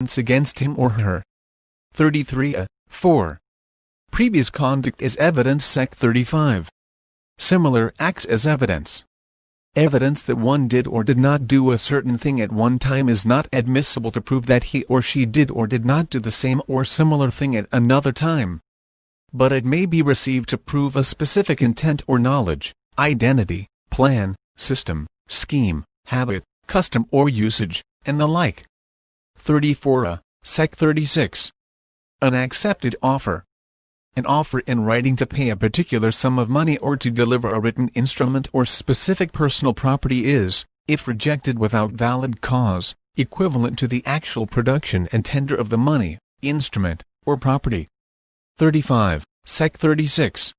evidence against him or her. 33a. 4. Previous conduct as evidence. Sec. 35. Similar acts as evidence. Evidence that one did or did not do a certain thing at one time is not admissible to prove that he or she did or did not do the same or similar thing at another time. But it may be received to prove a specific intent or knowledge, identity, plan, system, scheme, habit, custom or usage, and the like. 34a. Sec. 36. An accepted offer. An offer in writing to pay a particular sum of money or to deliver a written instrument or specific personal property is, if rejected without valid cause, equivalent to the actual production and tender of the money, instrument, or property. 35. Sec. 36.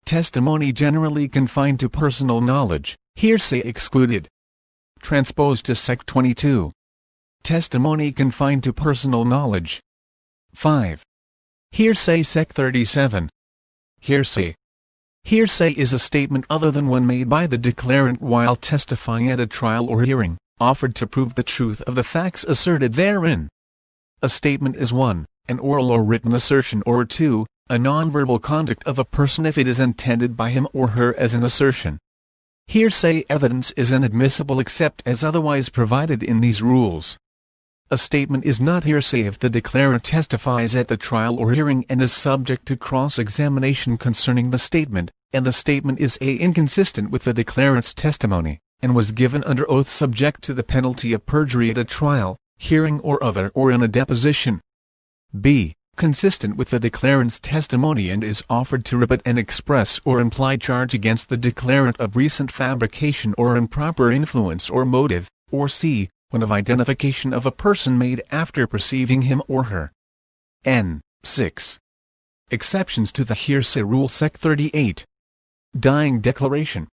Testimony generally confined to personal knowledge, hearsay excluded. Transposed to Sec. 22. Testimony confined to personal knowledge. 5. Hearsay. Sec. 37. Hearsay. Hearsay is a statement other than one made by the declarant while testifying at a trial or hearing, offered to prove the truth of the facts asserted therein. A statement is 1. An oral or written assertion, or 2. A nonverbal conduct of a person if it is intended by him or her as an assertion. Hearsay evidence is inadmissible except as otherwise provided in these rules. A statement is not hearsay if the declarant testifies at the trial or hearing and is subject to cross-examination concerning the statement, and the statement is a. inconsistent with the declarant's testimony, and was given under oath subject to the penalty of perjury at a trial, hearing or other or in a deposition. b. Consistent with the declarant's testimony and is offered to rebut an express or implied charge against the declarant of recent fabrication or improper influence or motive, or c. One of identification of a person made after perceiving him or her. N. 6. Exceptions to the hearsay rule. Sec. 38. Dying declaration.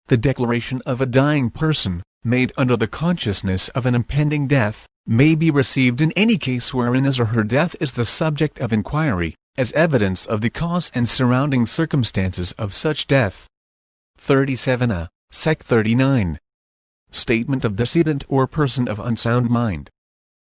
The declaration of a dying person, made under the consciousness of an impending death, may be received in any case wherein his or her death is the subject of inquiry, as evidence of the cause and surrounding circumstances of such death. 37a. Sec. 39. Statement of decedent or person of unsound mind.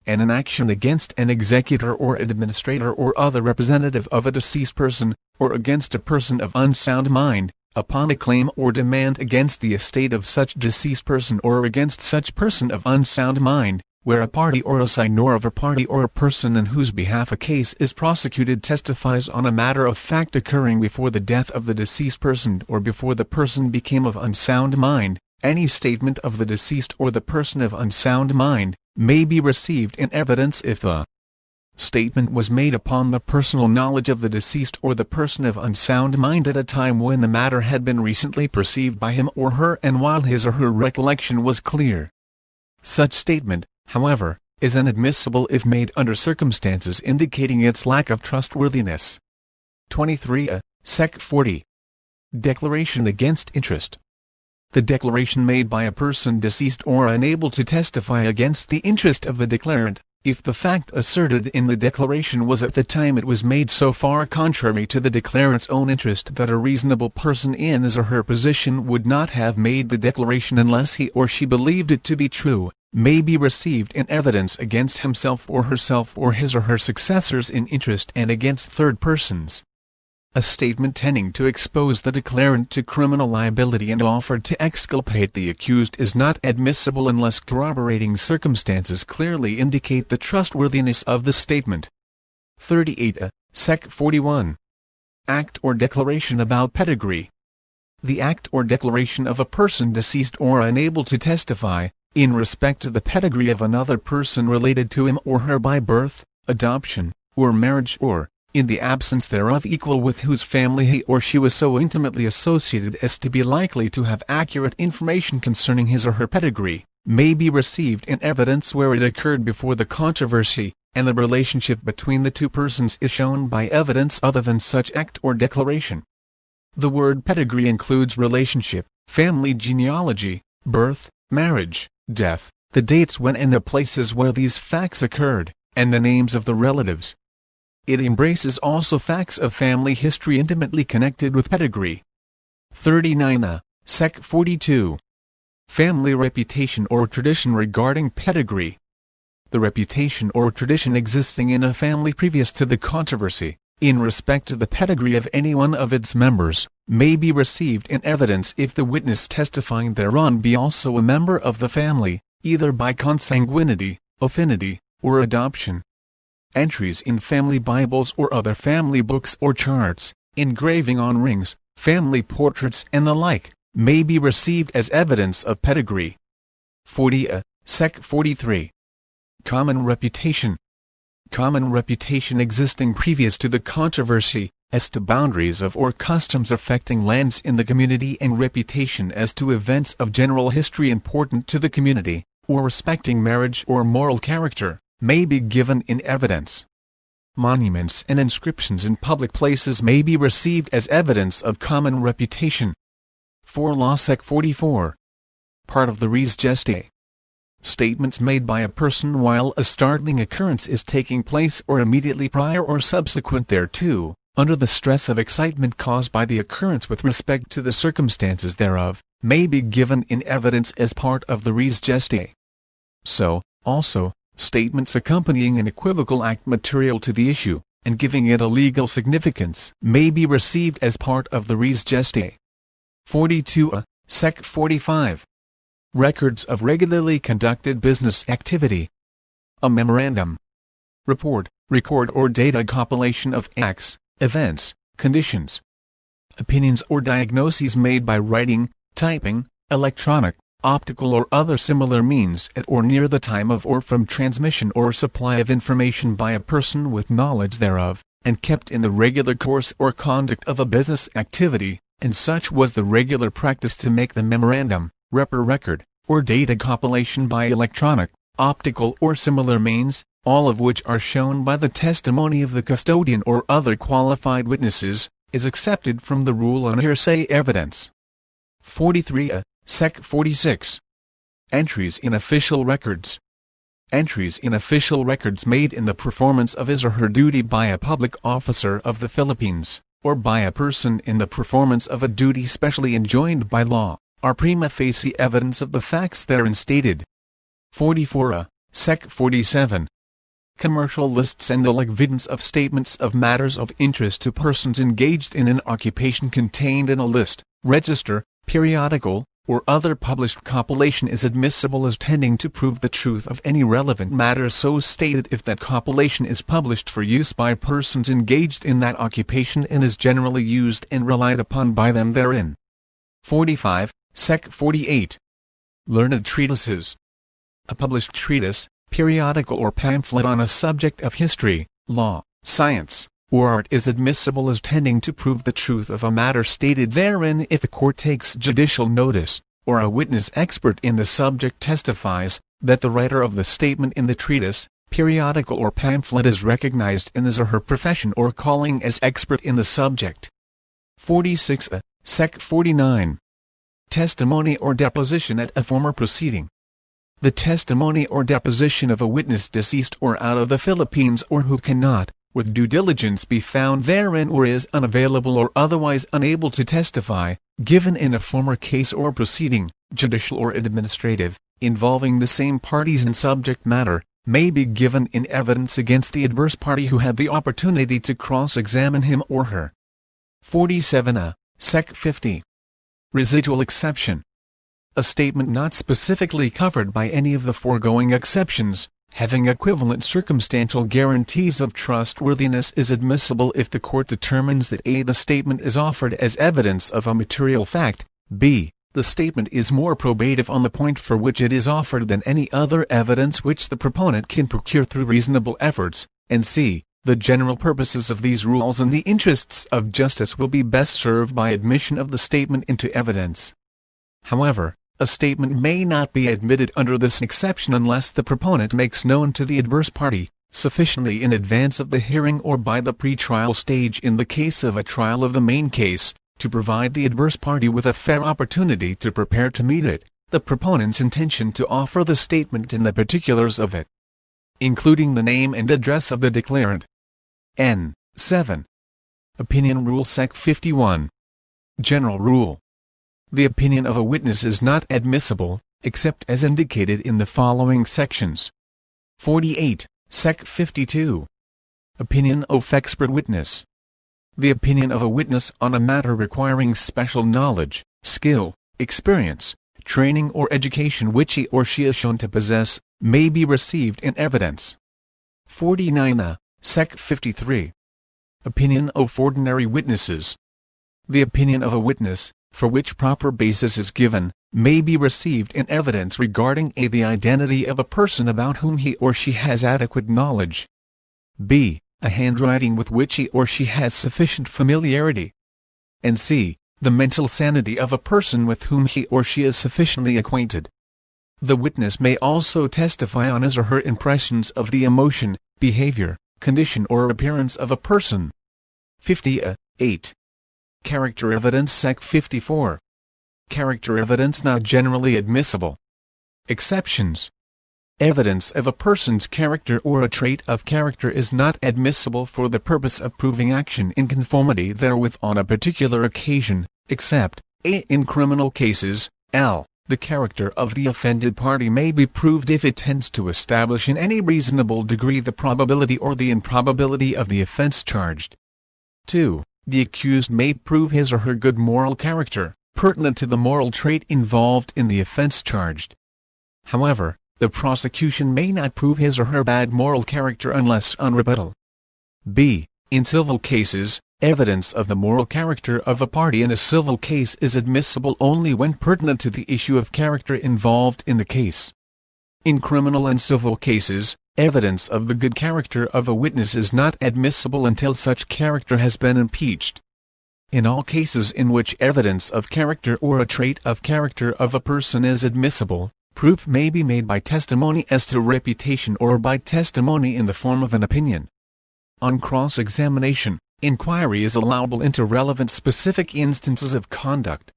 An action against an executor or administrator or other representative of a deceased person, or against a person of unsound mind, upon a claim or demand against the estate of such deceased person or against such person of unsound mind, where a party or a signor of a party or a person in whose behalf a case is prosecuted testifies on a matter of fact occurring before the death of the deceased person or before the person became of unsound mind. Any statement of the deceased or the person of unsound mind may be received in evidence if the statement was made upon the personal knowledge of the deceased or the person of unsound mind at a time when the matter had been recently perceived by him or her and while his or her recollection was clear. Such statement, however, is inadmissible if made under circumstances indicating its lack of trustworthiness. 23a. Sec. 40. Declaration against interest. The declaration made by a person deceased or unable to testify against the interest of the declarant, if the fact asserted in the declaration was at the time it was made so far contrary to the declarant's own interest that a reasonable person in his or her position would not have made the declaration unless he or she believed it to be true, may be received in evidence against himself or herself or his or her successors in interest and against third persons. A statement tending to expose the declarant to criminal liability and offered to exculpate the accused is not admissible unless corroborating circumstances clearly indicate the trustworthiness of the statement. 38a. Sec. 41. Act or declaration about pedigree. The act or declaration of a person deceased or unable to testify, in respect to the pedigree of another person related to him or her by birth, adoption, or marriage or, in the absence thereof, equal with whose family he or she was so intimately associated as to be likely to have accurate information concerning his or her pedigree, may be received in evidence where it occurred before the controversy, and the relationship between the two persons is shown by evidence other than such act or declaration. The word pedigree includes relationship, family genealogy, birth, marriage, death, the dates when and the places where these facts occurred, and the names of the relatives. It embraces also facts of family history intimately connected with pedigree. 39a. Sec. 42. Family reputation or tradition regarding pedigree. the reputation or tradition existing in a family previous to the controversy, in respect to the pedigree of any one of its members, may be received in evidence if the witness testifying thereon be also a member of the family, either by consanguinity, affinity, or adoption. Entries in family Bibles or other family books or charts, engraving on rings, family portraits and the like, may be received as evidence of pedigree. 40a, Sec. 43. Common reputation. Common reputation existing previous to the controversy, as to boundaries of or customs affecting lands in the community and reputation as to events of general history important to the community, or respecting marriage or moral character, may be given in evidence. Monuments and inscriptions in public places may be received as evidence of common reputation. 4 Law Sec. 44. Part of the res gestae. Statements made by a person while a startling occurrence is taking place or immediately prior or subsequent thereto, under the stress of excitement caused by the occurrence with respect to the circumstances thereof, may be given in evidence as part of the res gestae. So, also, statements accompanying an equivocal act material to the issue, and giving it a legal significance, may be received as part of the res gestae. 42a, Sec. 45. Records of regularly conducted business activity. A memorandum, report, record or data compilation of acts, events, conditions, opinions or diagnoses made by writing, typing, electronic, optical or other similar means at or near the time of or from transmission or supply of information by a person with knowledge thereof, and kept in the regular course or conduct of a business activity, and such was the regular practice to make the memorandum, record, or data compilation by electronic, optical or similar means, all of which are shown by the testimony of the custodian or other qualified witnesses, is accepted from the rule on hearsay evidence. 43a, Sec. 46. Entries in official records. Entries in official records made in the performance of his or her duty by a public officer of the Philippines, or by a person in the performance of a duty specially enjoined by law, are prima facie evidence of the facts therein stated. 44a, Sec. 47. Commercial lists and the like evidence of statements of matters of interest to persons engaged in an occupation contained in a list, register, periodical, or other published compilation is admissible as tending to prove the truth of any relevant matter so stated if that compilation is published for use by persons engaged in that occupation and is generally used and relied upon by them therein. 45, Sec. 48. Learned Treatises. A published treatise, periodical or pamphlet on a subject of history, law, science, or art is admissible as tending to prove the truth of a matter stated therein if the court takes judicial notice, or a witness expert in the subject testifies, that the writer of the statement in the treatise, periodical or pamphlet is recognized in his or her profession or calling as expert in the subject. 46a, Sec. 49. Testimony or deposition at a former proceeding. The testimony or deposition of a witness deceased or out of the Philippines or who cannot, with due diligence be found therein or is unavailable or otherwise unable to testify, given in a former case or proceeding, judicial or administrative, involving the same parties and subject matter, may be given in evidence against the adverse party who had the opportunity to cross-examine him or her. 47a, Sec. 50. Residual Exception. A statement not specifically covered by any of the foregoing exceptions, having equivalent circumstantial guarantees of trustworthiness is admissible if the court determines that a. the statement is offered as evidence of a material fact, b. the statement is more probative on the point for which it is offered than any other evidence which the proponent can procure through reasonable efforts, and c. the general purposes of these rules and the interests of justice will be best served by admission of the statement into evidence. However, a statement may not be admitted under this exception unless the proponent makes known to the adverse party, sufficiently in advance of the hearing or by the pre-trial stage in the case of a trial of the main case, to provide the adverse party with a fair opportunity to prepare to meet it, the proponent's intention to offer the statement and the particulars of it, including the name and address of the declarant. N. 7. Opinion Rule Sec. 51. General Rule. The opinion of a witness is not admissible, except as indicated in the following sections. 48, Sec. 52. Opinion of expert witness. The opinion of a witness on a matter requiring special knowledge, skill, experience, training or education which he or she is shown to possess, may be received in evidence. 49a, Sec. 53. Opinion of ordinary witnesses. The opinion of a witness, for which proper basis is given, may be received in evidence regarding a. the identity of a person about whom he or she has adequate knowledge, b. a handwriting with which he or she has sufficient familiarity, and c. the mental sanity of a person with whom he or she is sufficiently acquainted. The witness may also testify on his or her impressions of the emotion, behavior, condition or appearance of a person. 50a. Character evidence. Sec. 54. Character evidence not generally admissible. Exceptions. Evidence of a person's character or a trait of character is not admissible for the purpose of proving action in conformity therewith on a particular occasion, except, a. in criminal cases, l. the character of the offended party may be proved if it tends to establish in any reasonable degree the probability or the improbability of the offense charged. 2. The accused may prove his or her good moral character, pertinent to the moral trait involved in the offense charged. However, the prosecution may not prove his or her bad moral character unless on rebuttal. b. In civil cases, evidence of the moral character of a party in a civil case is admissible only when pertinent to the issue of character involved in the case. In criminal and civil cases, evidence of the good character of a witness is not admissible until such character has been impeached. In all cases in which evidence of character or a trait of character of a person is admissible, proof may be made by testimony as to reputation or by testimony in the form of an opinion. On cross-examination, inquiry is allowable into relevant specific instances of conduct.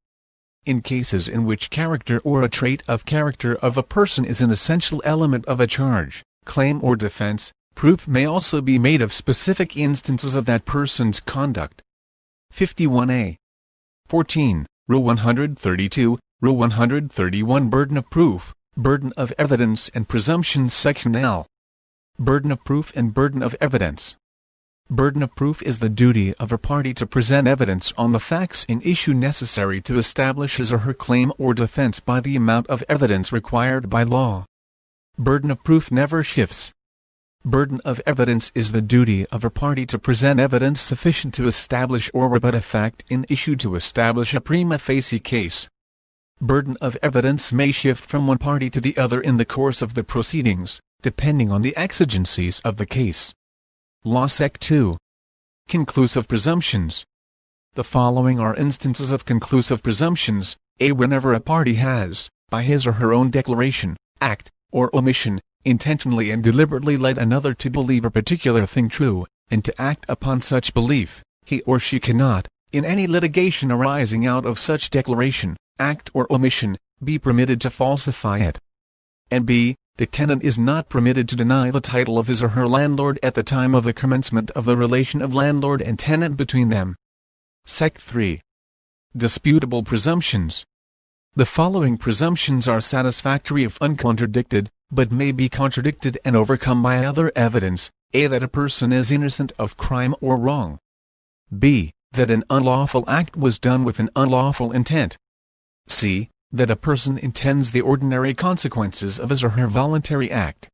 In cases in which character or a trait of character of a person is an essential element of a charge, claim or defense, proof may also be made of specific instances of that person's conduct. 51a. 14. Rule 132, Rule 131 Burden of proof, burden of evidence and presumptions. Section L. Burden of proof and burden of evidence. Burden of proof is the duty of a party to present evidence on the facts in issue necessary to establish his or her claim or defense by the amount of evidence required by law. Burden of proof never shifts. Burden of evidence is the duty of a party to present evidence sufficient to establish or rebut a fact in issue to establish a prima facie case. Burden of evidence may shift from one party to the other in the course of the proceedings, depending on the exigencies of the case. Law Sec. 2. Conclusive Presumptions. The following are instances of conclusive presumptions: a. Whenever a party has, by his or her own declaration, act, or omission, intentionally and deliberately led another to believe a particular thing true, and to act upon such belief, he or she cannot, in any litigation arising out of such declaration, act or omission, be permitted to falsify it. And b. The tenant is not permitted to deny the title of his or her landlord at the time of the commencement of the relation of landlord and tenant between them. Sec. 3. Disputable presumptions. The following presumptions are satisfactory if uncontradicted, but may be contradicted and overcome by other evidence: a. That a person is innocent of crime or wrong. b. That an unlawful act was done with an unlawful intent. c. That a person intends the ordinary consequences of his or her voluntary act.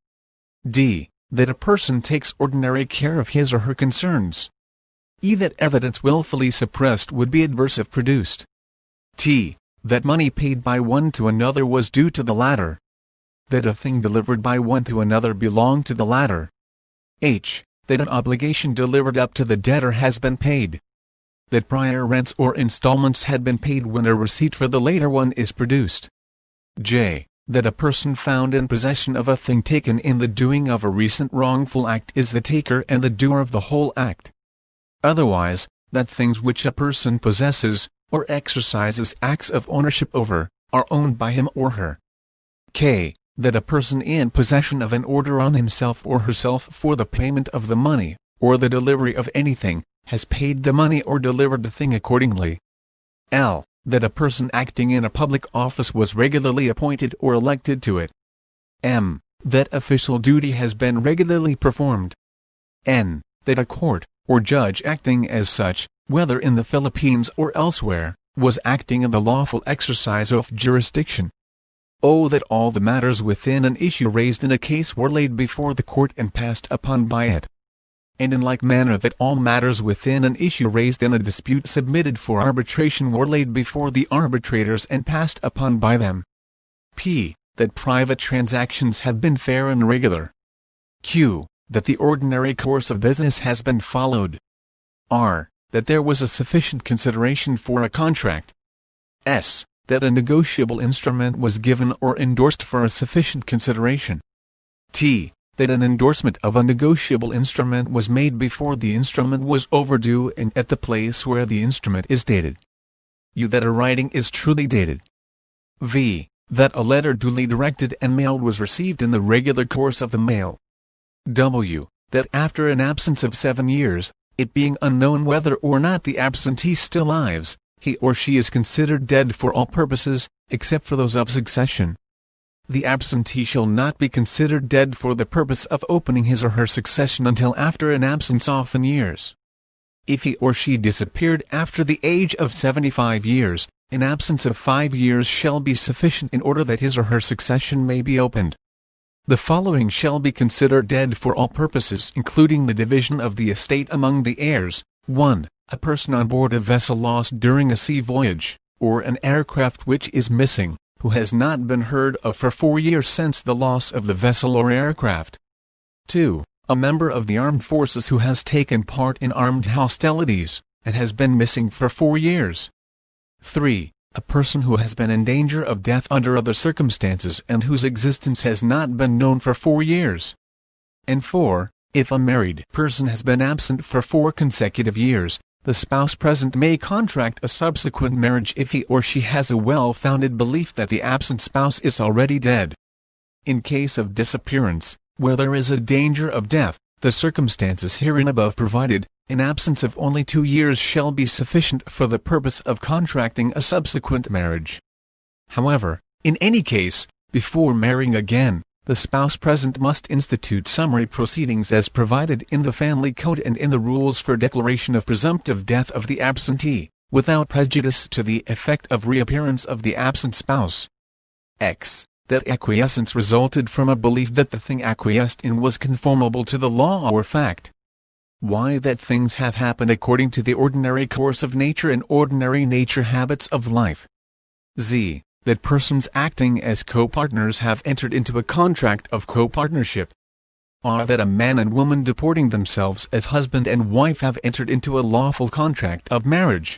d. That a person takes ordinary care of his or her concerns. e. That evidence willfully suppressed would be adverse if produced. t. That money paid by one to another was due to the latter. That a thing delivered by one to another belonged to the latter. h. That an obligation delivered up to the debtor has been paid. That prior rents or installments had been paid when a receipt for the later one is produced. j. That a person found in possession of a thing taken in the doing of a recent wrongful act is the taker and the doer of the whole act. Otherwise, that things which a person possesses, or exercises acts of ownership over, are owned by him or her. k. That a person in possession of an order on himself or herself for the payment of the money, or the delivery of anything, has paid the money or delivered the thing accordingly. l. That a person acting in a public office was regularly appointed or elected to it. m. that official duty has been regularly performed. N. That a court, or judge acting as such, whether in the Philippines or elsewhere, was acting in the lawful exercise of jurisdiction. O. That all the matters within an issue raised in a case were laid before the court and passed upon by it. And in like manner that all matters within an issue raised in a dispute submitted for arbitration were laid before the arbitrators and passed upon by them. P. That private transactions have been fair and regular. Q. That the ordinary course of business has been followed. R. That there was a sufficient consideration for a contract. S. That a negotiable instrument was given or endorsed for a sufficient consideration. T. That an endorsement of a negotiable instrument was made before the instrument was overdue and at the place where the instrument is dated. U. That a writing is truly dated. V. That a letter duly directed and mailed was received in the regular course of the mail. W. That after an absence of 7 years, it being unknown whether or not the absentee still lives, he or she is considered dead for all purposes, except for those of succession. The absentee shall not be considered dead for the purpose of opening his or her succession until after an absence often years. If he or she disappeared after the age of 75 years, an absence of 5 years shall be sufficient in order that his or her succession may be opened. The following shall be considered dead for all purposes including the division of the estate among the heirs. 1. A person on board a vessel lost during a sea voyage, or an aircraft which is missing, who has not been heard of for 4 years since the loss of the vessel or aircraft. 2. A member of the armed forces who has taken part in armed hostilities, and has been missing for 4 years. 3. A person who has been in danger of death under other circumstances and whose existence has not been known for 4 years. And 4. If a married person has been absent for 4 consecutive years, the spouse present may contract a subsequent marriage if he or she has a well-founded belief that the absent spouse is already dead. In case of disappearance, where there is a danger of death, the circumstances herein above provided, an absence of only 2 years shall be sufficient for the purpose of contracting a subsequent marriage. However, in any case, before marrying again, the spouse present must institute summary proceedings as provided in the family code and in the rules for declaration of presumptive death of the absentee, without prejudice to the effect of reappearance of the absent spouse. X. That acquiescence resulted from a belief that the thing acquiesced in was conformable to the law or fact. Y. That things have happened according to the ordinary course of nature and ordinary nature habits of life. Z. That persons acting as co-partners have entered into a contract of co-partnership. R. That a man and woman deporting themselves as husband and wife have entered into a lawful contract of marriage.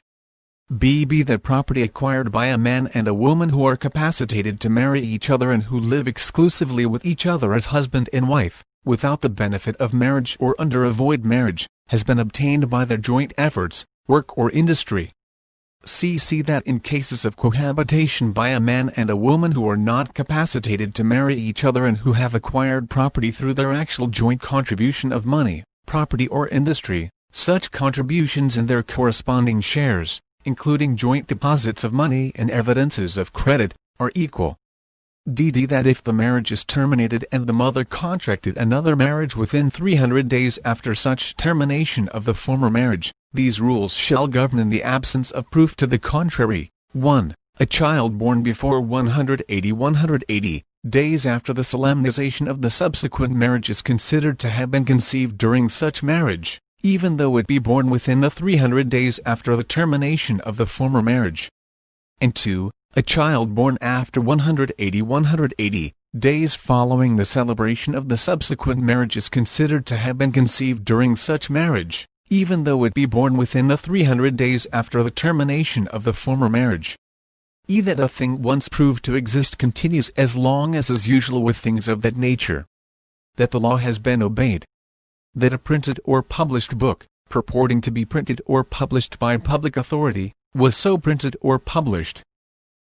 B. That property acquired by a man and a woman who are capacitated to marry each other and who live exclusively with each other as husband and wife, without the benefit of marriage or under a void marriage, has been obtained by their joint efforts, work or industry. C. That in cases of cohabitation by a man and a woman who are not capacitated to marry each other and who have acquired property through their actual joint contribution of money, property or industry, such contributions and their corresponding shares, including joint deposits of money and evidences of credit, are equal. D. That if the marriage is terminated and the mother contracted another marriage within 300 days after such termination of the former marriage, these rules shall govern in the absence of proof to the contrary. 1. A child born before 180 days after the solemnization of the subsequent marriage is considered to have been conceived during such marriage, even though it be born within the 300 days after the termination of the former marriage. And 2. A child born after 180 days following the celebration of the subsequent marriage is considered to have been conceived during such marriage, even though it be born within the 300 days after the termination of the former marriage. E. That a thing once proved to exist continues as long as is usual with things of that nature. That the law has been obeyed. That a printed or published book, purporting to be printed or published by public authority, was so printed or published.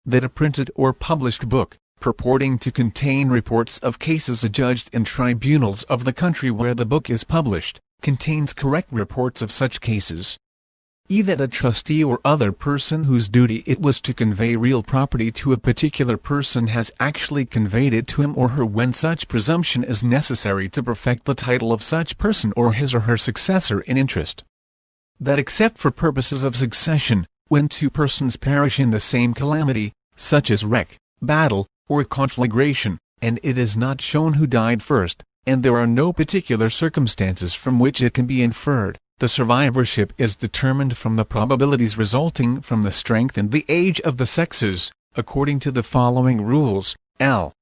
That a printed or published book, purporting to contain reports of cases adjudged in tribunals of the country where the book is published, contains correct reports of such cases. e. that a trustee or other person whose duty it was to convey real property to a particular person has actually conveyed it to him or her when such presumption is necessary to perfect the title of such person or his or her successor in interest. That except for purposes of succession, when two persons perish in the same calamity, such as wreck, battle, or conflagration, and it is not shown who died first, and there are no particular circumstances from which it can be inferred, the survivorship is determined from the probabilities resulting from the strength and the age of the sexes, according to the following rules. L.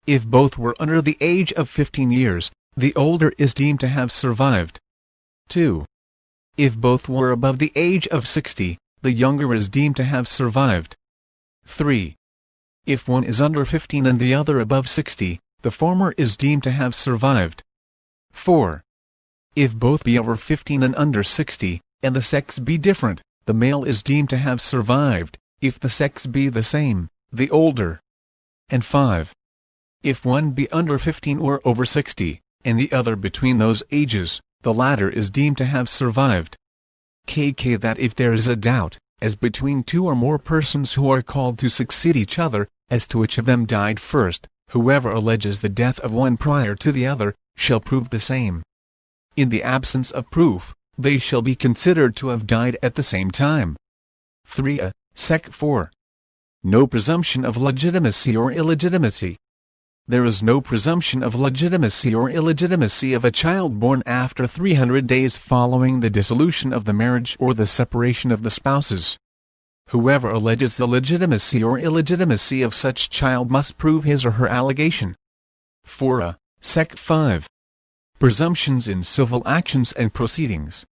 If both were under the age of 15 years, the older is deemed to have survived. 2. If both were above the age of 60, the younger is deemed to have survived. 3. If one is under 15 and the other above 60, the former is deemed to have survived. 4. If both be over 15 and under 60, and the sex be different, the male is deemed to have survived, if the sex be the same, the older. And 5. If one be under 15 or over 60, and the other between those ages, the latter is deemed to have survived. KK that if there is a doubt, as between two or more persons who are called to succeed each other, as to which of them died first, whoever alleges the death of one prior to the other, shall prove the same. In the absence of proof, they shall be considered to have died at the same time. 3. Sec. 4. No presumption of legitimacy or illegitimacy. There is no presumption of legitimacy or illegitimacy of a child born after 300 days following the dissolution of the marriage or the separation of the spouses. Whoever alleges the legitimacy or illegitimacy of such child must prove his or her allegation. 4. Sec. 5. Presumptions in civil actions and proceedings.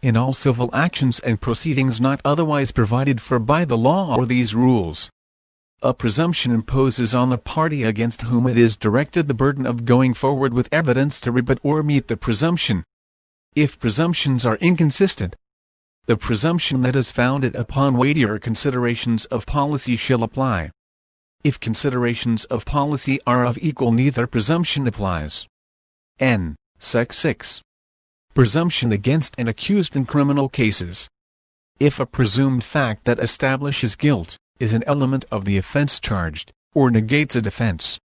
In all civil actions and proceedings not otherwise provided for by the law or these rules, a presumption imposes on the party against whom it is directed the burden of going forward with evidence to rebut or meet the presumption. If presumptions are inconsistent, the presumption that is founded upon weightier considerations of policy shall apply. If considerations of policy are of equal, neither presumption applies. N. Sec. 6. Presumption against an accused in criminal cases. If a presumed fact that establishes guilt is an element of the offense charged, or negates a defense,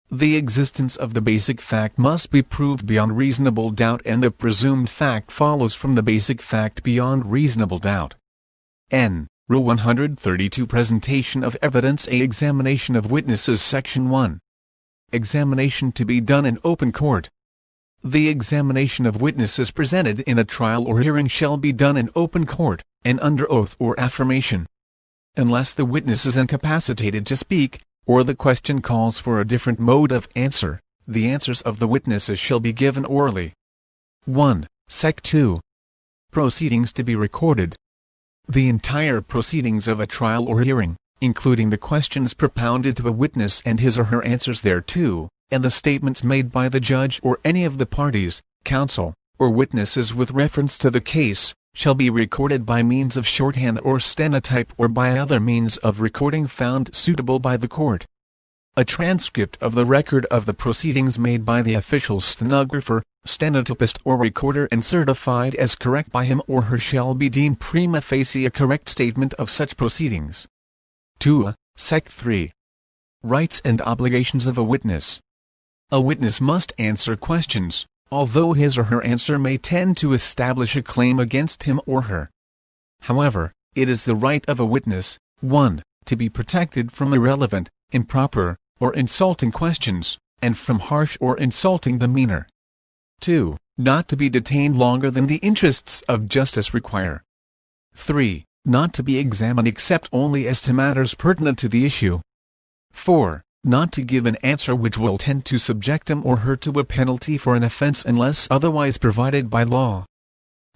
the existence of the basic fact must be proved beyond reasonable doubt, and the presumed fact follows from the basic fact beyond reasonable doubt. N. Rule 132 Presentation of evidence. A. Examination of witnesses. Section 1. Examination to be done in open court. The examination of witnesses presented in a trial or hearing shall be done in open court, and under oath or affirmation. Unless the witness is incapacitated to speak, or the question calls for a different mode of answer, the answers of the witnesses shall be given orally. 1. Sec. 2. Proceedings to be recorded. The entire proceedings of a trial or hearing, including the questions propounded to a witness and his or her answers thereto, and the statements made by the judge or any of the parties, counsel, or witnesses with reference to the case, shall be recorded by means of shorthand or stenotype or by other means of recording found suitable by the court. A transcript of the record of the proceedings made by the official stenographer, stenotypist or recorder and certified as correct by him or her shall be deemed prima facie a correct statement of such proceedings. 2. Sec. 3. Rights and obligations of a witness. A witness must answer questions, although his or her answer may tend to establish a claim against him or her. However, it is the right of a witness, 1. To be protected from irrelevant, improper, or insulting questions, and from harsh or insulting demeanor. 2. Not to be detained longer than the interests of justice require. 3. Not to be examined except only as to matters pertinent to the issue. 4. Not to give an answer which will tend to subject him or her to a penalty for an offense unless otherwise provided by law.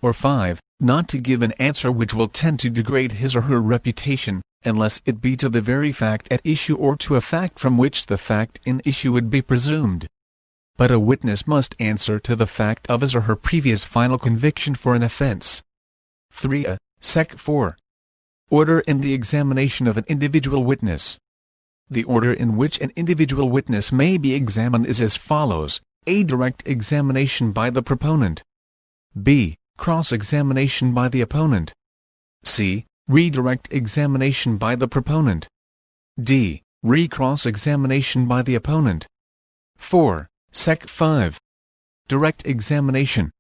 Or 5. Not to give an answer which will tend to degrade his or her reputation, unless it be to the very fact at issue or to a fact from which the fact in issue would be presumed. But a witness must answer to the fact of his or her previous final conviction for an offense. 3. Sec. 4. Order in the examination of an individual witness. The order in which an individual witness may be examined is as follows: A. Direct examination by the proponent. B. Cross-examination by the opponent. C. Redirect examination by the proponent. D. Recross-examination by the opponent. 4. Sec. 5. Direct examination.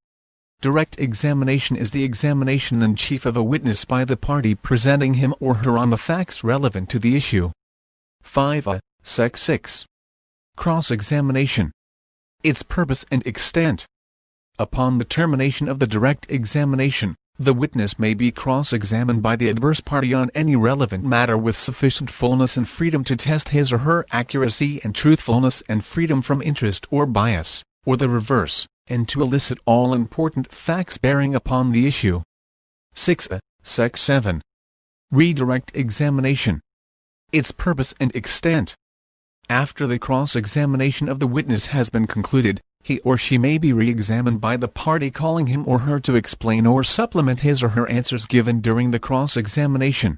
Direct examination is the examination in chief of a witness by the party presenting him or her on the facts relevant to the issue. 5a. Sec. 6. Cross-examination. Its purpose and extent. Upon the termination of the direct examination, the witness may be cross-examined by the adverse party on any relevant matter with sufficient fullness and freedom to test his or her accuracy and truthfulness and freedom from interest or bias, or the reverse, and to elicit all important facts bearing upon the issue. 6a. Sec. 7. Redirect examination. Its purpose and extent. After the cross-examination of the witness has been concluded, he or she may be re-examined by the party calling him or her to explain or supplement his or her answers given during the cross-examination.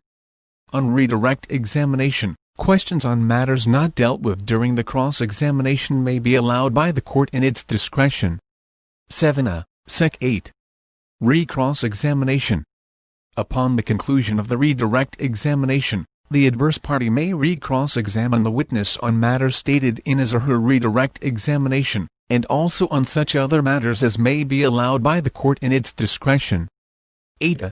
On redirect examination, questions on matters not dealt with during the cross-examination may be allowed by the court in its discretion. 7a. Sec. 8. Recross-examination. Upon the conclusion of the redirect examination, the adverse party may recross-examine the witness on matters stated in his or her redirect examination, and also on such other matters as may be allowed by the court in its discretion. 8a.